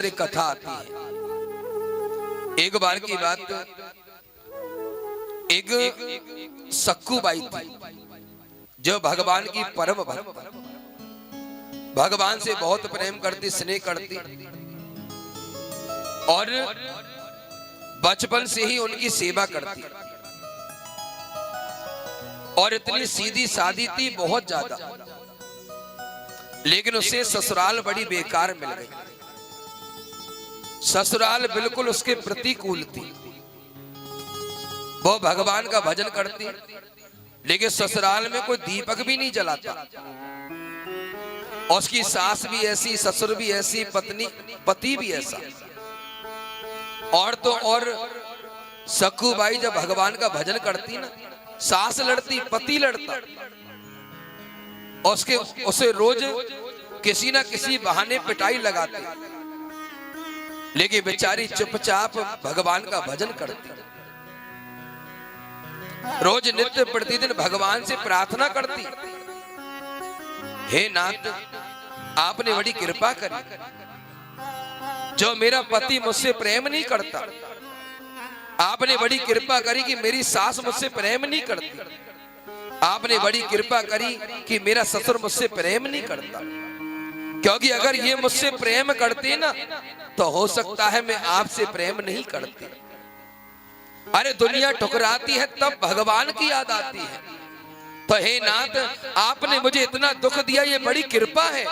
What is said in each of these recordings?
सुंदर एक कथा आती है। एक बार की बात, एक सक्कूबाई थी जो भगवान की परम भक्त, भगवान से बहुत प्रेम करती, स्नेह करती और बचपन से ही उनकी सेवा करती और इतनी सीधी सादी थी बहुत ज्यादा, लेकिन उसे ससुराल बड़ी बेकार मिल गई। ससुराल बिल्कुल उसके प्रतिकूल थी। वो भगवान का भजन करती, लेकिन ससुराल में कोई दीपक भी नहीं जलाता। और उसकी सास भी ऐसी, ससुर भी ऐसी, पति भी ऐसा। और तो और सक्कूबाई जब भगवान का भजन करती ना, सास लड़ती, पति लड़ता, और उसे रोज किसी ना किसी बहाने पिटाई लगाते, लेकिन बेचारी चुपचाप भगवान का भजन करती। रोज नित्य प्रतिदिन भगवान से प्रार्थना करती, हे नाथ आपने बड़ी कृपा करी, जो मेरा पति मुझसे प्रेम नहीं करता। आपने बड़ी कृपा करी कि मेरी सास मुझसे प्रेम नहीं करती। आपने बड़ी कृपा करी कि मेरा ससुर मुझसे प्रेम नहीं करता। क्योंकि अगर ये मुझसे प्रेम करते ना, तो हो सकता है मैं आपसे प्रेम नहीं करती। अरे दुनिया ठुकराती है तब भगवान की याद आती है। तो हे नाथ आपने मुझे इतना दुख दिया, ये बड़ी कृपा है,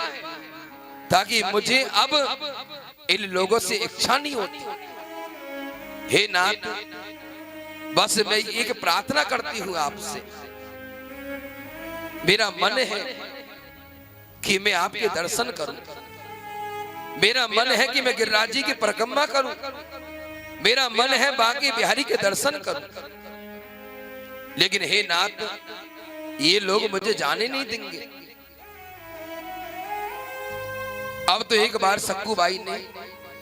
ताकि मुझे अब इन लोगों से इच्छा नहीं होती। हे नाथ बस मैं एक प्रार्थना करती हूं आपसे, मेरा मन है कि मैं आपके दर्शन करूं, मेरा मन है कि मैं गिरिराज जी की परिक्रमा करूं, मेरा मन है बांके बिहारी के दर्शन करूं, लेकिन हे नाथ ये लोग मुझे जाने नहीं देंगे। अब तो एक बार सक्कूबाई ने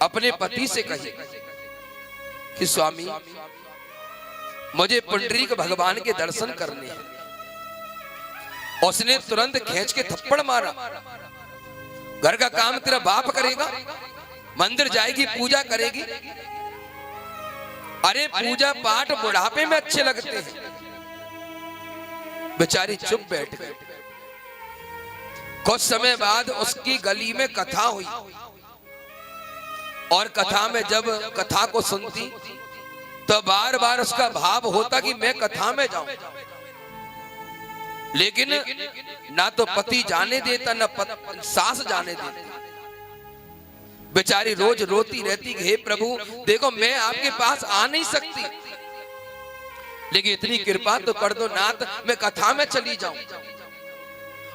अपने पति से कही कि स्वामी मुझे पुंडरीक भगवान के दर्शन करने हैं। उसने तुरंत खींच के थप्पड़ मारा, घर का काम तेरा बाप करेगा, मंदिर जाएगी, पूजा करेगी। अरे पूजा पाठ बुढ़ापे में अच्छे लगते हैं। बेचारी चुप बैठ गई। कुछ समय बाद उसकी गली में कथा हुई, और कथा में जब कथा को सुनती तो बार बार उसका भाव होता कि मैं कथा में जाऊं, लेकिन ना तो पति जाने देता, ना सास जाने देती। बेचारी रोज रोती रहती, हे प्रभु देखो मैं आपके पास आ नहीं सकती, लेकिन इतनी कृपा तो कर दो नाथ, मैं कथा में चली जाऊं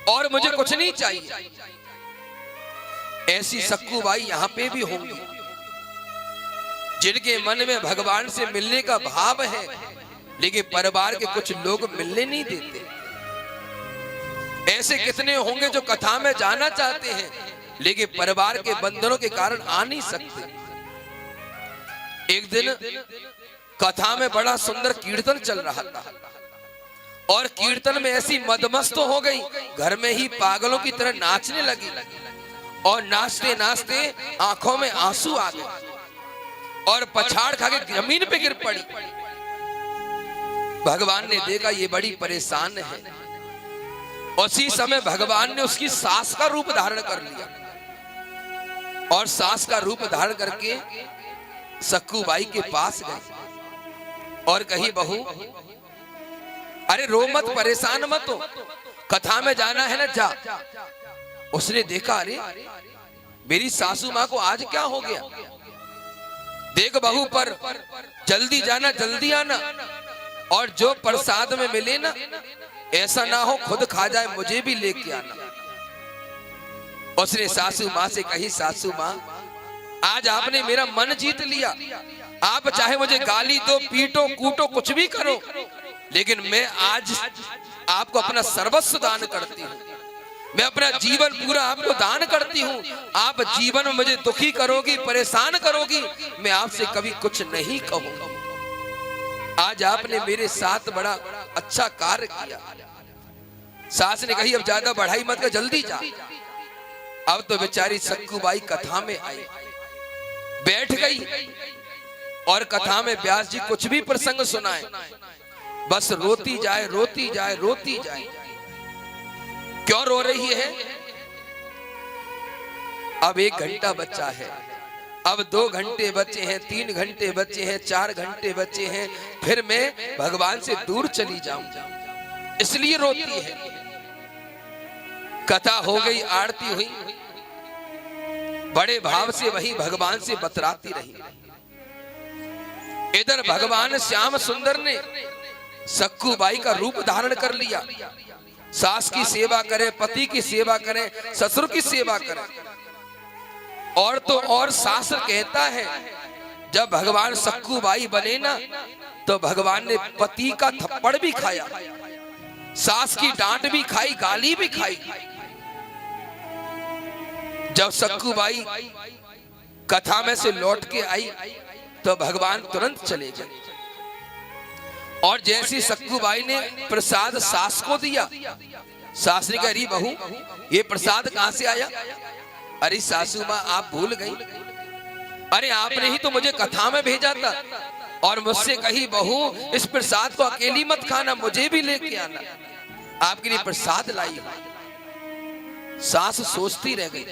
और मुझे कुछ नहीं चाहिए। ऐसी सक्कूबाई यहां पे भी होंगी जिनके मन में भगवान से मिलने का भाव है, लेकिन परिवार के कुछ लोग मिलने नहीं देते। ऐसे कितने होंगे जो कथा में जाना चाहते हैं, लेकिन परिवार के बंधनों के कारण आ नहीं सकते। एक दिन कथा में बड़ा सुंदर कीर्तन चल रहा था, और कीर्तन में ऐसी मदमस्त हो गई, घर में ही पागलों की तरह नाचने लगी, और नाचते नाचते आंखों में आंसू आ गए और पछाड़ खा के जमीन पे गिर पड़ी। भगवान ने देखा ये बड़ी परेशान है। उसी समय भगवान ने उसकी सास का रूप धारण कर लिया, और सास का रूप धारण करके सक्कूबाई के पास गए और कही बहू अरे रो मत, परेशान मत हो, कथा में जाना है ना, जा। उसने देखा अरे मेरी सासू माँ को आज क्या हो गया, देख बहू पर जल्दी जाना जल्दी आना, और जो प्रसाद में मिले ना ऐसा ना हो खुद खा जाए, मुझे भी लेके आना। उसने सासू माँ से कही सासू माँ आज आपने मेरा मन जीत लिया, आप चाहे मुझे गाली दो, पीटो, कूटो, कुछ भी करो, लेकिन मैं आज आपको अपना सर्वस्व दान करती हूँ, मैं अपना जीवन पूरा आपको दान करती हूँ। आप जीवन में मुझे दुखी करोगी, परेशान करोगी, मैं आपसे कभी कुछ नहीं कहूंगा। आज आपने मेरे साथ बड़ा अच्छा कार्य किया। सास ने कही अब ज्यादा बढ़ाई मत कर, जल्दी जा। अब तो बेचारी सक्कूबाई कथा में आई, बैठ गई और कथा में व्यास जी कुछ भी प्रसंग सुनाए, बस रोती जाए रोती जाए रोती जाए। क्यों रो रही है? अब 1 घंटा बचा है, अब 2 घंटे बचे हैं, 3 घंटे बचे हैं, 4 घंटे बचे हैं, फिर मैं भगवान से दूर चली जाऊंगी, इसलिए रोती है। कथा हो गई, आरती हुई, बड़े भाव से वही भगवान से बतराती रही। इधर भगवान श्याम सुंदर ने सक्कू बाई का रूप धारण कर लिया। सास की सेवा करे, पति की सेवा करे, ससुर की सेवा करे। और तो और शास्त्र कहता है जब भगवान सक्कू बाई बने ना, तो भगवान ने पति का थप्पड़ भी खाया, सास की डांट भी खाई, गाली भी खाई। जब सक्कू बाई कथा में से लौट के आई तो भगवान तुरंत चले गए। और जैसी सक्कू बाई ने प्रसाद सास को दिया, सास ने कहा, अरे बहू ये प्रसाद कहां से आया? अरे सासू मां आप भूल गई, अरे आपने ही तो मुझे कथा में भेजा था और मुझसे कही बहू इस प्रसाद को अकेली मत खाना, मुझे भी लेके आना, आपके लिए प्रसाद लाई। सास सोचती रह गई,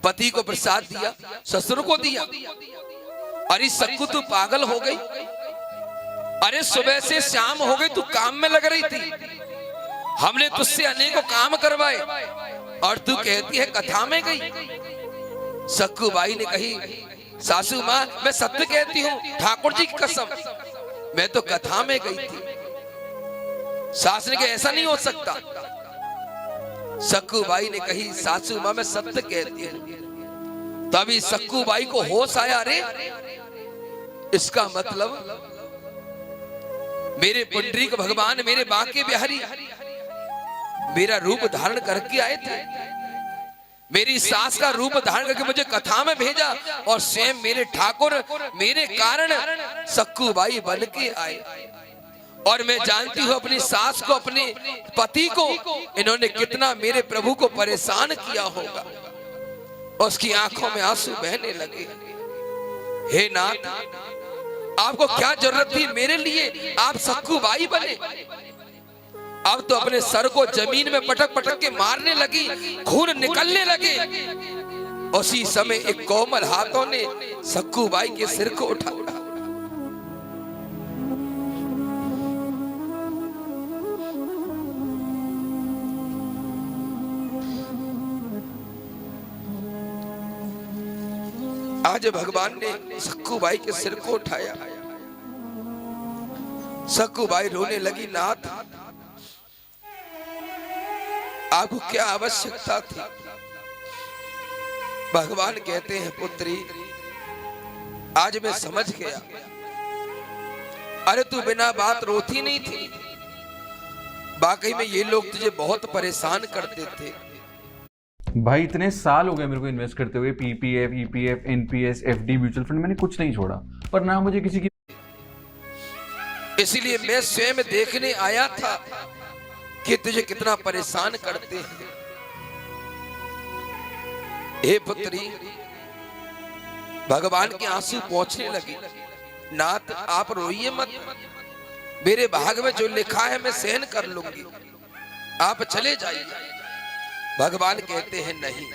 पति को प्रसाद दिया, ससुर को दिया। अरे सक्कू तू पागल हो गई, अरे सुबह से शाम हो गई, तू काम में लग रही थी, हमने तुझसे अनेकों काम करवाए और तू कहती है कथा में गई। सक्कू बाई ने कही, सासू मां मैं सत्य कहती हूँ, ठाकुर जी की कसम, मैं तो कथा में गई थी। सास ने कहा ऐसा नहीं हो सकता। सक्कू बाई ने कही, सासू मां मैं सत्य कहती हूँ। तभी सक्कू बाई को होश आया, अरे इसका मतलब मेरे पुंडरीक भगवान, मेरे बांके बिहारी मेरा रूप धारण करके आए थे, मेरी सास का रूप धारण करके मुझे कथा में भेजा और स्वयं मेरे ठाकुर मेरे कारण सक्कू बाई बन के आए। और मैं जानती हूं अपनी सास को, अपने पति को इन्होंने कितना मेरे प्रभु को परेशान किया होगा। उसकी आंखों में आंसू बहने लगे। हे नाथ, आपको क्या जरूरत थी मेरे लिए, आप सक्कू बाई बने। अब तो अपने सर को जमीन में पटक पटक के मारने लगी, खून निकलने लगे। उसी समय एक कोमल हाथों ने सक्कू बाई के सिर को उठाया। आज भगवान ने सक्कू बाई के सिर को उठाया। सक्कू बाई रोने लगी, नाथ आपको क्या आवश्यकता थी? भगवान कहते हैं, पुत्री आज मैं समझ गया, अरे तू बिना बात रोती नहीं थी, वाकई में ये लोग तुझे बहुत परेशान करते थे। भाई इतने साल हो गए मेरे को इन्वेस्ट करते हुए, PPF, EPF, NPS, FD, mutual fund, मैंने कुछ नहीं छोड़ा, पर ना मुझे किसी की। इसलिए मैं स्वयं देखने आया था कि तुझे कितना परेशान करते हैं। हे पुत्री, भगवान के आंसू पहुंचने लगे। नाथ आप रोइए मत, मेरे भाग में जो लिखा है मैं सहन कर लूंगी, आप चले जाइए। भगवान कहते हैं नहीं,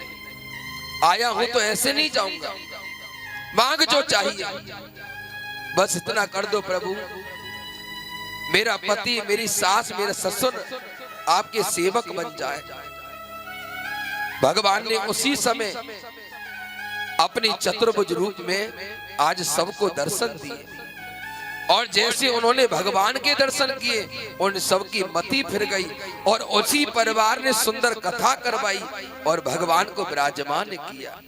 आया हूं तो ऐसे नहीं जाऊंगा, मांग जो चाहिए बस इतना कर दो प्रभु, मेरा पति, मेरी सास, मेरा ससुर आपके सेवक बन जाए। भगवान ने उसी समय अपनी चतुर्भुज रूप में आज सबको दर्शन दिए। और जैसे उन्होंने भगवान के दर्शन किए, उन सबकी मति फिर गई और उसी परिवार ने सुंदर कथा करवाई और भगवान को विराजमान किया।